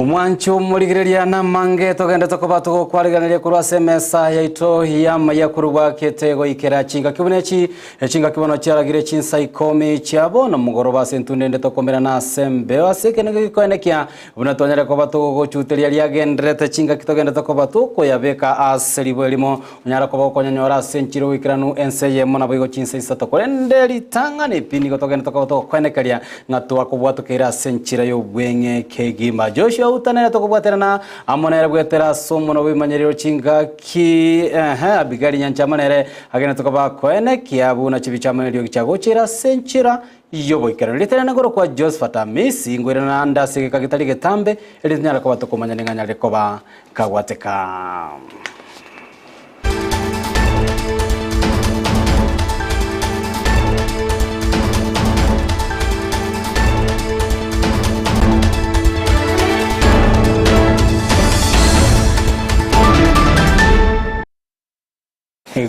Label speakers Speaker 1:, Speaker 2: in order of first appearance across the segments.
Speaker 1: Umwanchu murigireria na mange togenda tokoba kwariganira kurwa semesa yaito ya Amayia kurwa ketego ikera chinga kibonechi chinga kibono cyaragire Chinsa Ikomi cyabo no mugoroba sentundende tokomera na sembe wasekene gikonekia bunatonyera ko batugo chuteria lyagendrete chinga kitogenda tokoba ko yabeka aselibo elimo unyara ko bokonyanyora senchiro ikiranu enseye mona boigo Chinsa isatokorende litangane pini gotogenda tokoba kwenekeria ngatwa ko bwatukira senchira yo bwenge kegima Joshua Auta nere tokubwaterana amonere bwetera somuno bimanyerero chinga ki abigari nyanchamanere agene tokoba kwene kiabu na chibichamanero gichagochira senchira yobo ikarano litena ngoro kwa Josephat Amisi ngwerana anda segeka gitali getambe elitnyara ko batokomanya nenganya rekoba kagwateka.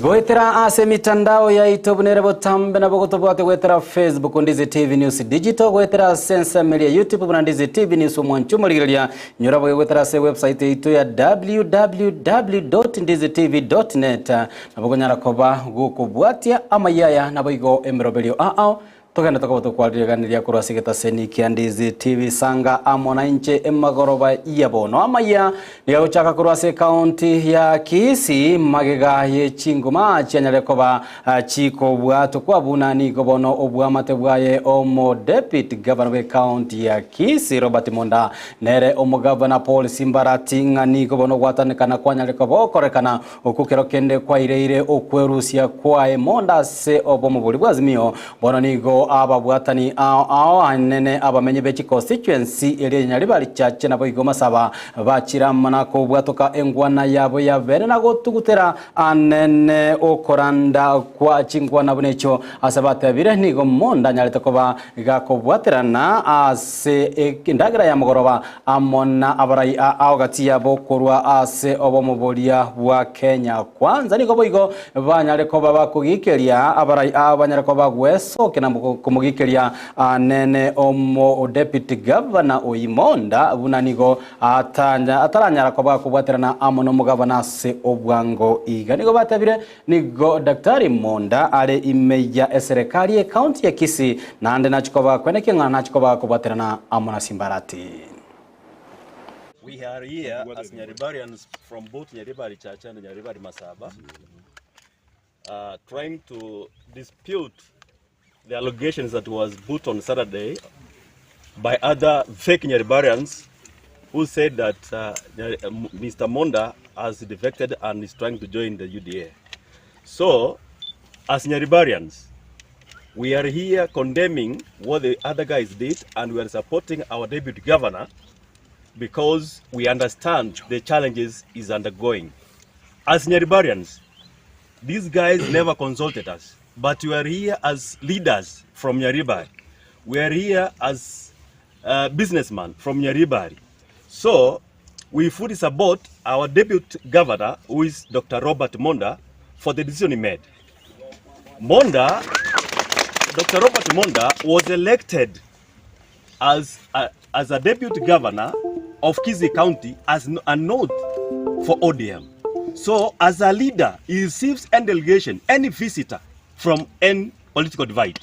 Speaker 1: Goetera ase mitandao ya itobunere botambe na bogotobwate goetera Facebook Ndizi TV News Digital goetera sensa media YouTube buna Ndizi TV News mwanchumaligiria nyorabo goetera se website ito ya www.ndizitv.net na bogonyara koba gukubwatia Amayia na boigo emerobelio togenda tokoboto kwariganiria kurwasigeta seniki Ndizi TV sanga amona inche emagoroba yabono Amayia niyo chaka kurwase county ya Kisii magega ye chinguma chanyarekoba chiko bwato kwa bunani gobono obwamate bwaye omo deputy governor we county ya Kisii Robert Monda nere omo governor Paul Simbarati ngani gobono gwatanekana kwanyarekoba korekana okukero kende kwa ireire okwerusia kwa Monda se obomo buli bwazimio bono nigo ababwatani anene abamenye bechi constituency eri nyaribali chache nabo igoma saba bachiramana ko bwatoka engwana yabo ya vere na gotugutera anene okoranda kwa chingwana bunecho asabatabire nigo Monda nyarete koba gakobwaterana ase kindagira ya mugoroba amona abarai aogati yabo korwa ase obomobolia bwa Kenya kwanza nigo boigo banyare koba bakugikeria abarai abanyare koba gweso kinambuko kumugikeria nene omo deputy governor oimonda bunanigo ataranyara koba kubwaterana amono mugabana se obwango iga nigo batabire nigo Daktari Monda ale imeya serikali ya county ya Kisii nande nachikoba kweneke ngana nachikoba kubwaterana amona Simbarati.
Speaker 2: We are here as Nyaribarians from both Nyaribari Church and Nyaribari Masaba trying to dispute the allegations that was put on Saturday by other fake Nyaribarians who said that Mr. Monda has defected and is trying to join the UDA. So, as Nyaribarians, we are here condemning what the other guys did and we are supporting our deputy governor because we understand the challenges he's undergoing. As Nyaribarians, these guys never consulted us. But we are here as leaders from Nyaribari. We are here as businessmen from Nyaribari. So, we fully support our deputy governor, who is Dr. Robert Monda, for the decision he made. Dr. Robert Monda was elected as a deputy governor of Kisii County as a node for ODM. So, as a leader, he receives any delegation, any visitor, from any political divide.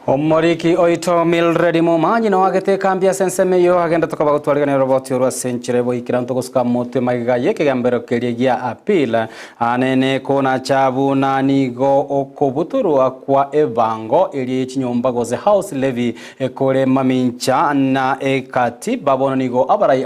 Speaker 1: Omoriki oito milredi momanyi na wagete kambia senseme yo agenda tokoba gutwarigana roboti urwa senchirebo ikiranto gusuka mote magiga yeke gambero keligia apila anene kona chabu na nigo okobuturwa kwa evango eli chinyomba goze house levy ekore mamincha na ekatiba bono nigo abarai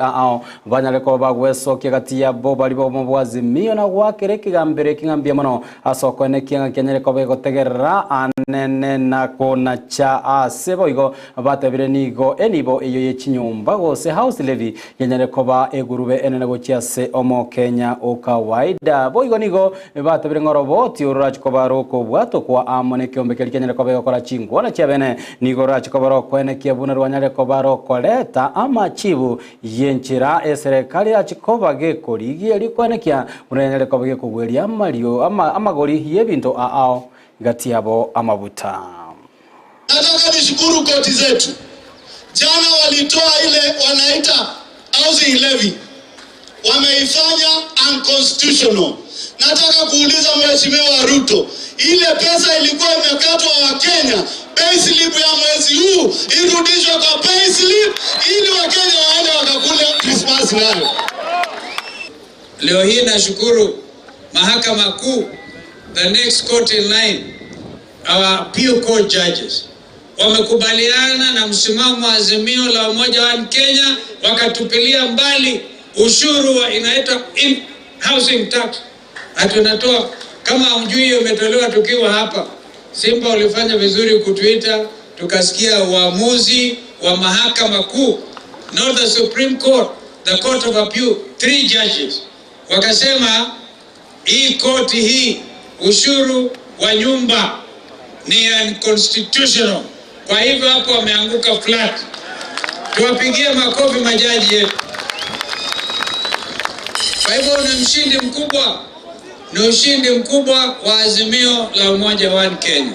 Speaker 1: banyale ko bagweso kigati ya bo bali bo mubwazi miyo na wakereke gambere kingambia mono asoko ne kinga kenyere ko begotegerera anene na kona cha sebo igo batabire nigo enibo iyo yechinyumba gose house levy yenyere koba egurube enene gochia se omo Kenya okawaida boigo nigo batabire ngoroboti urach koba roko bwato kwa amone kiombe kenyere koba gokora chingwa na chabene nigo rach koba roko ene kiabuna rwanyare koba roko leta ama chibu yenchira serikali achikoba gekori eliko ene kia unenyere koba gekugweria mario amagori yebinto gati yabo amabuta.
Speaker 3: Nataka nishukuru koti zetu. Jana walitoa wanaita housing levy wameifanya unconstitutional. Nataka kuuliza Mheshimiwa Ruto, ile pesa ilikuwa imekatwa wa Kenya, payslip ya mwezi huu irudishwe kwa payslip ili Wakenya waende wakakule Christmas nayo.
Speaker 4: Leo hii nashukuru Mahakama Kuu, the next court in line, our appeal court judges wamekubaliana na msimamo wa azimio la Umoja wa Kenya, wakatupilia mbali ushuru wa inaitwa housing tax. Hatunatoa kama hujui umetolewa tukiwa hapa. Simba ulifanya vizuri kutuita, tukasikia uamuzi wa Mahakama Kuu, not the Supreme Court, the Court of Appeal, 3 judges. Wakasema hii koti hii ushuru wa nyumba ni unconstitutional. Kwa hivyo hapo wameanguka flat. Tuwapigie makofi majaji yetu. Kwa hivyo ni mshindi mkubwa. Ni ushindi mkubwa wa azimio la Umoja wa Kenya.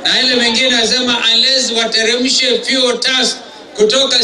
Speaker 4: Na ile mengine nasema unless wateremshe fuel tax kutoka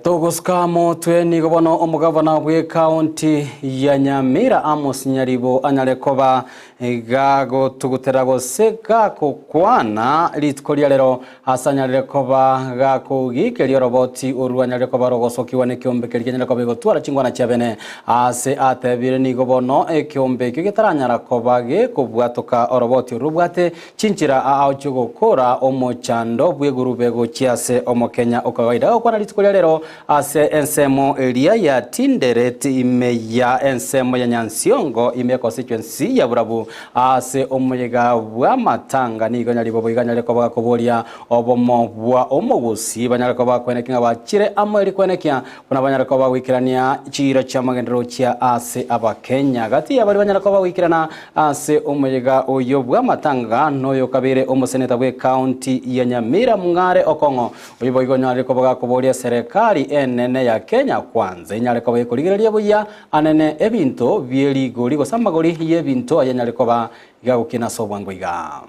Speaker 1: Tugusika mutwe ni gobono omugavana wa county ya Nyamira Amos Nyaribo anyarekoba gago tugutera goseka kokwana litkoria lero asanyarekoba gako gikerio roboti urwanyarekoba rogosokiwa ne kiombe keryenyarekoba gotwara chingwana chabene ase atebire ni gobono ekiombe kigitaranyarakoba ge kubwatoka roboti rubwate chinchira aochugokora omochando bwegurube gochiase omokenya okagaida okwana litkoria lero ase ensemo elia ya Tinderet imeya ensemo ya Nyansiongo ime constituency ya Burabu ase omuyega bwa matanga nigo nyaribo iganyareko bagakoboria obomo bwa omogusi banyareko bakwenekinga bachire amweri kwenekia kuna banyareko bagwikirania chiro cha magendero chia ase abakenya gati ya bari banyareko bagwikirana ase omuyega oyo bwa matanga noyo kabire omoseneta bwe county ya Nyamira Mungare Okongo oyibo igonyareko bagakoboria serikali enene ya Kenya kwanza inyareko bekurigireria buya anene ebinto byeligori gosamagori yebinto ayanyarekoba igagukina sobwango iga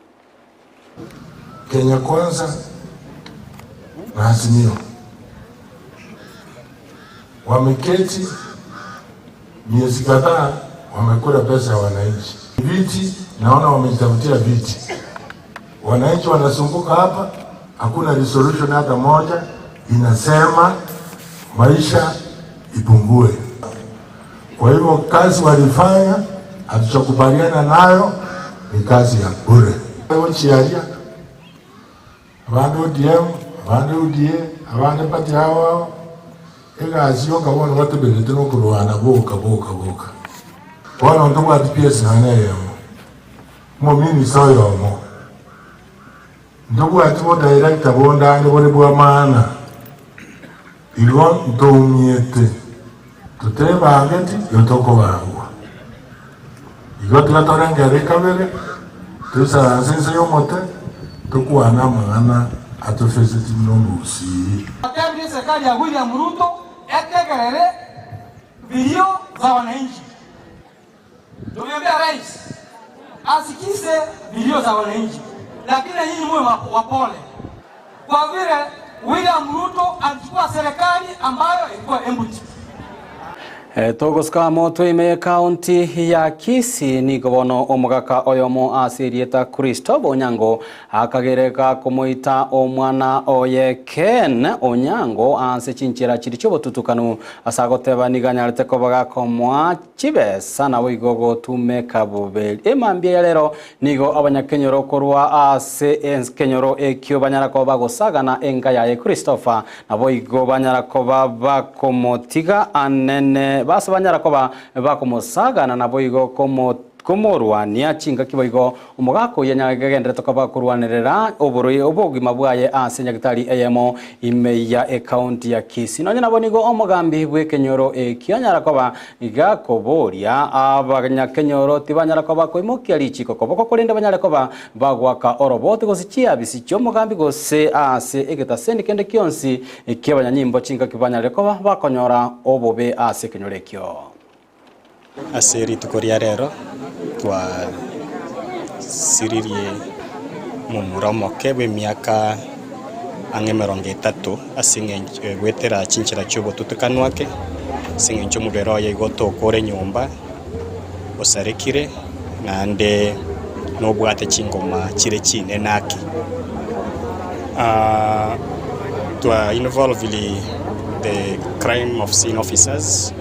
Speaker 5: Kenya kwanza na azimio wameketi miezi kadhaa wamekula pesa ya wananchi. Viti naona wamejitafutia viti, wananchi wanasumbuka hapa, hakuna resolution hata moja inasema maisha ipungue. Kwa hivyo kazi walifanya hatuchokubaliana nayo ni kazi ya bure. Chiaria abantu DM abantu UDA abantu pati hawa egazi yoka wana watu belete no kurwana boka wana ndo wa DPS na nayo mo mini sayo mo ndugu ati mo director bonda ni bole bwa maana ilwa ndomiete tuteba angeti yotoko bawo igo tugatoranga rekabere tusa sense yomote tukwana mangana atofesiti mnomusi
Speaker 6: Kabla serikali ya William Ruto etegerere vilio za wananchi. Tumeambia rais asikize vilio za wananchi, lakini nyinyi mwe wapole. Kwa vile William Ruto alichukua serikali ambayo ilikuwa empty.
Speaker 1: Tugusika mutwe ime county ya Kisii ni gobono omugaka oyomo asirieta Christopher Onyango akagereka kumuita omwana oye Ken Onyango ase chinchira chiri chobotutukanu asagoteba niganyarete kobaga komwa chibesa na wigogo tumeka bubeli emambia lero nigo abanyakenyoro korwa ase enkenyoro ekyo banyarako bagosagana enga ya Christopher na boigo banyarako bakomotiga anene basa banyarakoba bakomusagana na boigo komorwania chinga kiboigo umugako yanyagendere tokoba kurwanirira oboroi obogima bwaye ase nyagitari eyemo imeya account ya Kisii nonye nabonigo omugambi bwekenyoro ekyanyarakoba igakoboria abanyakenyoro tibanyarakoba koimokia lichiko koboko kulinda banyarakoba bagwaka orobote gosichia bisicho mugambi gose ase egetaseni kende kionsi ekyabanyanyimbo chinga kibanyarakoba bakonyora obobe ase kenyorekyo
Speaker 7: aseri tukoria rero twa siririe mumuromoke bwe miaka angemeronge tatu asinge gwetera chinchira chubo tutukanwake singe nchumu beroya igoto kore nyumba osarekire nande nobwate chingoma chire chine naki to involve the crime of scene officers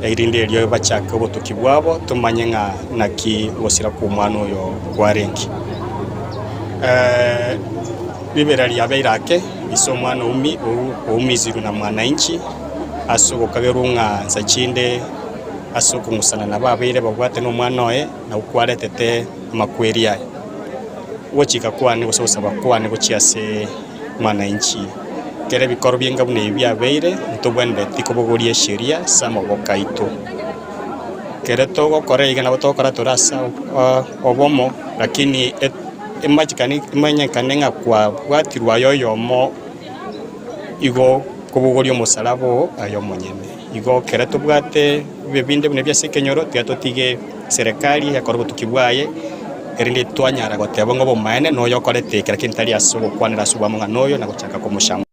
Speaker 7: irinde lyo bachaka obutuki bwabo tumanyenga naki gosira ku mwana oyo gwarengi bibera lyabeirake iso mwana umiziru na mwananchi asuko kagerunga nsachinde asuko musana na babeire babwate no mwana oye na ukwaretete makweria wochika kwane gusosaba kwane guchiase mwananchi kere bikoro byenga bune byabeire ntobwende tikobogorie sheria samo bokaito kere togo koreiga na botokora turasa obomo lakini imachikani imanyakanenga kwa bwatirwa yoyomo igo kubugorio musalabo ayo monyene igo kere tubwate bebinde bune byasekenyoro tyatotige serikali yakoro tukibwaye erinde twanyara goteba ngo bomaene noyo korete kera kintari asugo kwanira subamo noyo na guchaka komushamba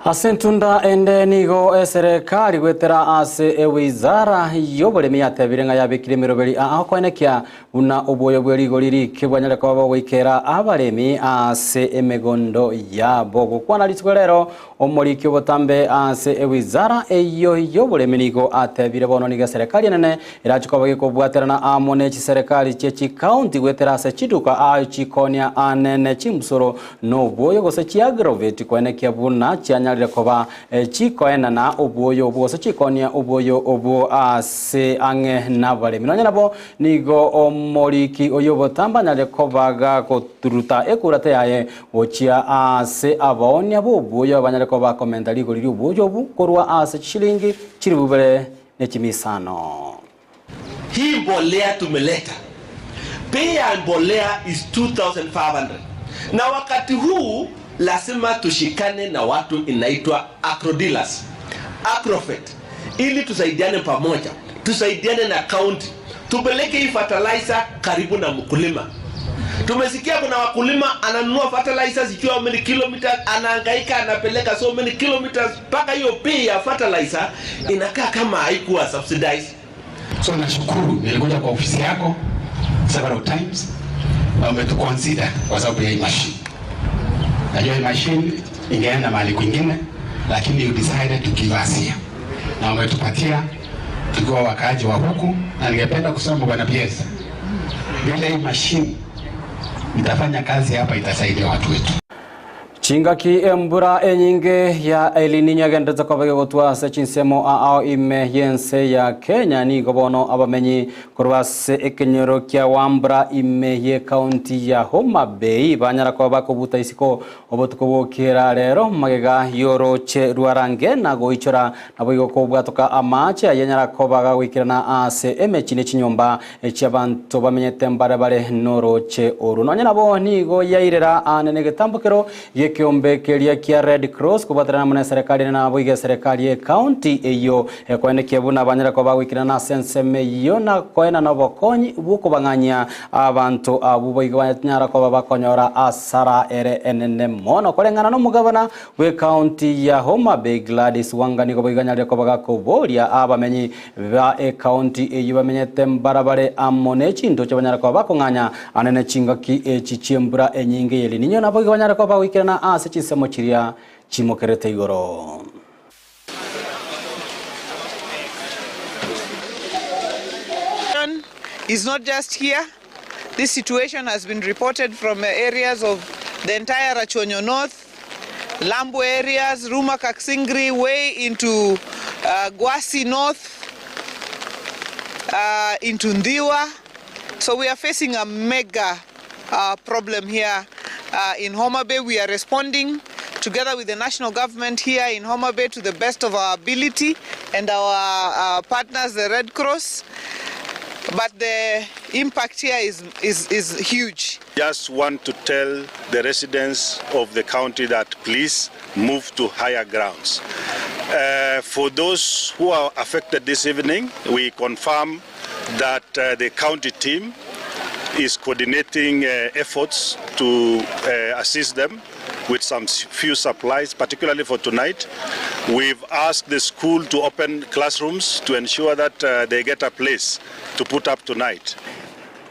Speaker 1: Asentunda ende nigo serikali gwetera ase wizara yoboremi yatebirenga yabikire miroberi akwanekia una oboyo bwerigo riri kibwanyale kwa wikera abaremi ase emegondo yabo gukwana litwerero omoriki obotambe ase wizara eyo yoboremi nigo atebire bono niga serikali nene irachiko bagiko bwaterana amone chi serikali chechi county gwetera ase chiduka achikonia anene chimsoro no boyo gose chi aggravate kwanekia buna chianya koba chikoena na oboyo bose chikonia oboyo obo ase ange nabale minonya nabo nigo omoriki oyobotamba nyale kobaga koturuta ekurate yaye ochia ase abaonia bo oboyo abanyale koba komenda ligo liri oboyo obu korwa ase shilingi chiribubere nechimisano.
Speaker 8: Hii mbolea tumeleta, bei ya mbolea is 2,500 na wakati huu lazima tushikane na watu inaitwa agro-dealers, agrofet, ili tusaidiane pamoja, tusaidiane na county, tupeleke hii fertilizer karibu na mkulima. Tumesikia kuna wakulima ananunua fertilizers ikiwa many kilometers, anahangaika anapeleka so many kilometers mpaka hiyo bei ya fertilizer inakaa kama haikuwa subsidized.
Speaker 9: So nashukuru nilikuja kwa ofisi yako several times na umetuconsider kwa sababu ya hii machine. Najua hii machine ingeenda mahali kwingine, lakini you decided to give us here. Na umetupatia tukiwa wakaaji wa huku, na ningependa kusema bwana Piesa, bila hii machine itafanya kazi hapa, itasaidia watu wetu.
Speaker 1: Chingaki embura enyinge ya elininya gendeza kwa bage gotwa se chinsemo ao ime yense ya Kenya ni gobono abamenyi korwase ekenyoro kya wambra ime ye county ya Homa Bay banyara kwa bako buta isiko obotukobokera rero magega yoroche ruarange na goichora naboigo ko bwatoka amache yenyara ko baga wikirana ase emechine chinyomba echabantu bamenyete mbare noroche oru nonye nabo nigo yairera anene getambukero kiombe kelia kia Red Cross kubatana na serikali na boige serikali ya county eyo kwene kiebuna banyara kwa bagwikira na senseme yo na kwena na bokonyi buko banganya abantu abo boige banyara kwa babakonyora asara ere enene mono kolengana no mugabana we county ya Homa Bay Gladys Wangani ko boige nyara kwa bagakoboria abamenyi ba county eyo bamenyete mbarabare amone chindo cyabanyara kwa bakonganya anene chingaki echichiembura enyinge yeli ninyo na boige banyara kwa bagwikira na ase chisemo chiria chimokerete igoro.
Speaker 10: Is not just here. This situation has been reported from areas of the entire Rachonyo North, Lambo areas, Ruma Kaksingri, way into Gusii North, into Ndiwa. So we are facing a mega problem here in Homa Bay. We are responding together with the national government here in Homa Bay to the best of our ability and our partners, the Red Cross. But the impact here is huge.
Speaker 11: Just want to tell the residents of the county that please move to higher grounds. For those who are affected this evening, we confirm that the county team is coordinating efforts to assist them with some few supplies, particularly for tonight. We've asked the school to open classrooms to ensure that they get a place to put up tonight.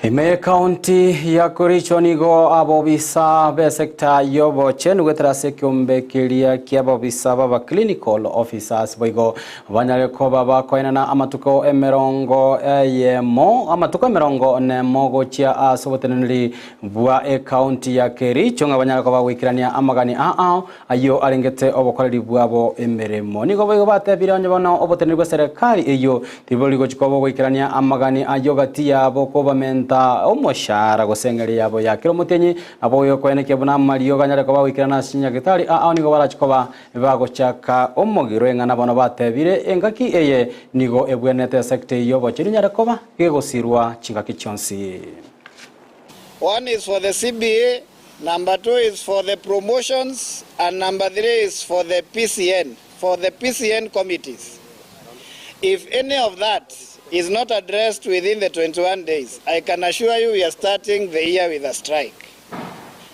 Speaker 1: Amayia County ya Kuricho nigo abobisa be sector yobo chen wetra sekumbe kilia kiabobisa baba clinical officers boigo banyale ko baba koina na amatuko emerongo yemo amatuko emerongo ne mogo chia asoboteneli bua county ya Kericho ngabanyale ko bawikirania amagani ayo alengete obokoreri bwabo emeremo nigo boigo batebiranye bono oboteneli serikali eyo tiboligo chikobo wikirania amagani ayo gatia boko bamenta omoshara gosengeri yabo yakiro mutenyi abo yo kwene kebuna mariyo ganyare ko bawikirana sinya gitari nigo barachikoba bagochaka omogiro engana bono batebire engaki eye nigo ebwenete sekte yobo chirinyare koba gegosirwa chingaki chonsi.
Speaker 12: One is for the CBA, number 2 is for the promotions, and number 3 is for the PCN committees. If any of that is not addressed within the 21 days, I can assure you we are starting the year with a strike.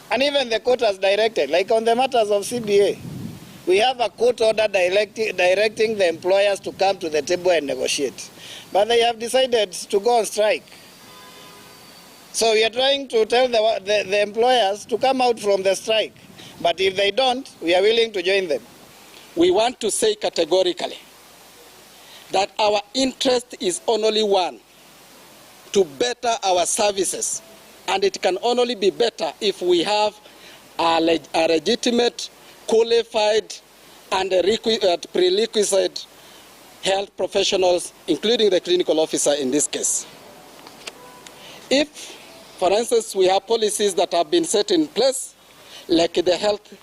Speaker 12: And even the court has directed, like on the matters of CBA, we have a court order directing the employers to come to the table and negotiate. But they have decided to go on strike. So we are trying to tell the employers to come out from the strike. But if they don't, we are willing to join them.
Speaker 13: We want to say categorically that our interest is only one, to better our services. And it can only be better if we have a legitimate, qualified, and prerequisite health professionals, including the clinical officer in this case. If, for instance, we have policies that have been set in place, like the health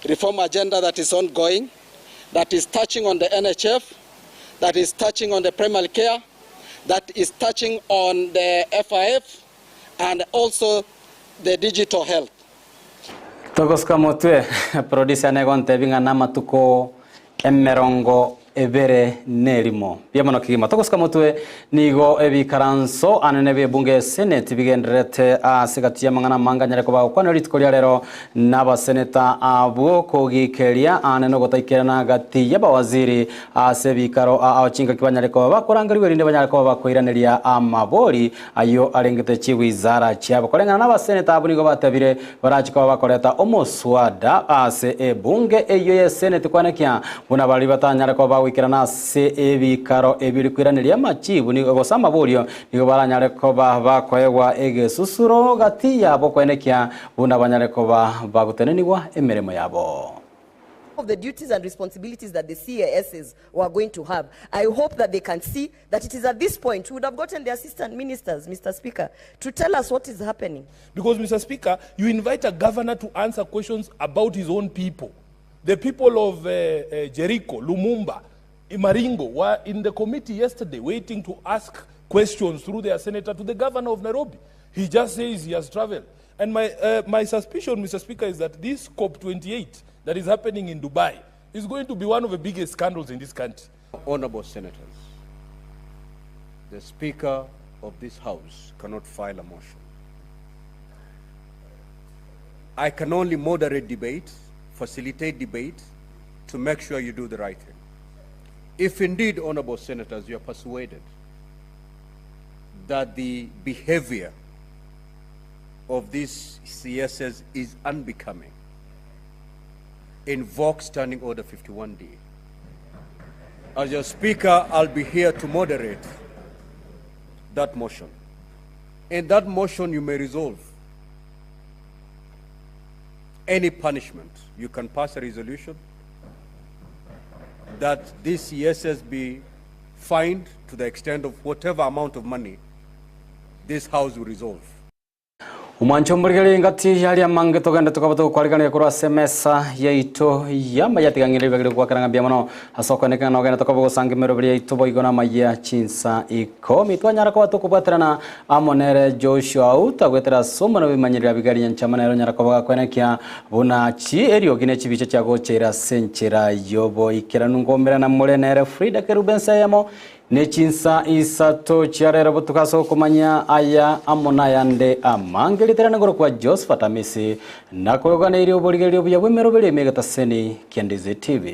Speaker 13: reform agenda that is ongoing, that is touching on the NHF, that is touching on the primary care, that is touching on the FIF, and also the digital health.
Speaker 1: Tokos kamotwe producer negonte binga namatuko emerongo ebere nerimo biyamano kigima tokos kamotwe nigo ebikaranso anene bunge senate bigendrete asigati yamangana manganyare ko bakwana ritkoria rero naba seneta abo kogikeria anene gotaikirana gati yabawaziri asebikaro achinga kibanyare ko bakorangariwe rinde banyare ko bakoiraneria amabori ayo arengete chiwizara cyabo korengana naba seneta abo nigo batabire barachiko bakoreta omoswada ase ebunge eyo ye senate kwanakia buna bali batanyare ko wikirana se ebikaro ebirikwiranira machibu ni gosama borio nigo baranyare ko bakoyegwa egesusuro gati yabo kwenekia buna banyare ko bagutenenigwa emeremo yabo.
Speaker 14: Of the duties and responsibilities that the CASs were going to have. I hope that they can see that it is at this point we would have gotten the assistant ministers, Mr. Speaker, to tell us what is happening.
Speaker 15: Because, Mr. Speaker, you invite a governor to answer questions about his own people. The people of Jericho, Lumumba, Maringo were in the committee yesterday waiting to ask questions through their senator to the governor of Nairobi. He just says he has traveled. And my suspicion, Mr. Speaker, is that this COP28 that is happening in Dubai is going to be one of the biggest scandals in this country.
Speaker 16: Honorable senators, the Speaker of this House cannot file a motion. I can only moderate debate, facilitate debate, to make sure you do the right thing. If indeed, honorable senators, you are persuaded that the behavior of these CSs is unbecoming, invoke Standing Order 51D. As your Speaker, I'll be here to moderate that motion. In that motion, you may resolve any punishment. You can pass a resolution that these CSs be fined to the extent of whatever amount of money this House will resolve.
Speaker 1: Umancho mburigeli ngati yali amange togenda tukabato kwaligana yakura semesa yaito yamba yatigangire bagire kwakaranga byamano asoko nekana nogenda tukabo sange merobiri yaito boigona maya Chinsa Ikomi twanyara ko tukubatrana amonere Joshua Auta gwetera somano bimanyirira bigari nyanchamana nyara ko bakwenekia buna chi erio gine chibice cyago chera senchera yobo ikera nungomera na mulenere Frida Kerubensa yamo ne Chinsa isato chiarera butukaso kumanya aya amona yande amangeliterana ngoro kwa Josephat Amisi na kuyogana iri uboligelio bya bwemerobele megataseni Ndizi TV.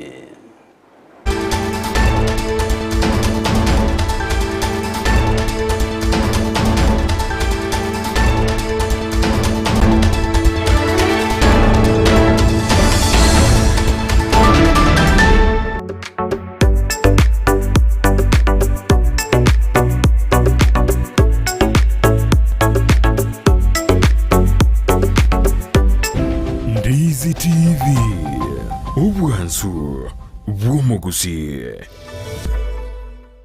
Speaker 17: Ndizi TV, ubwansu bw'omu Gusii.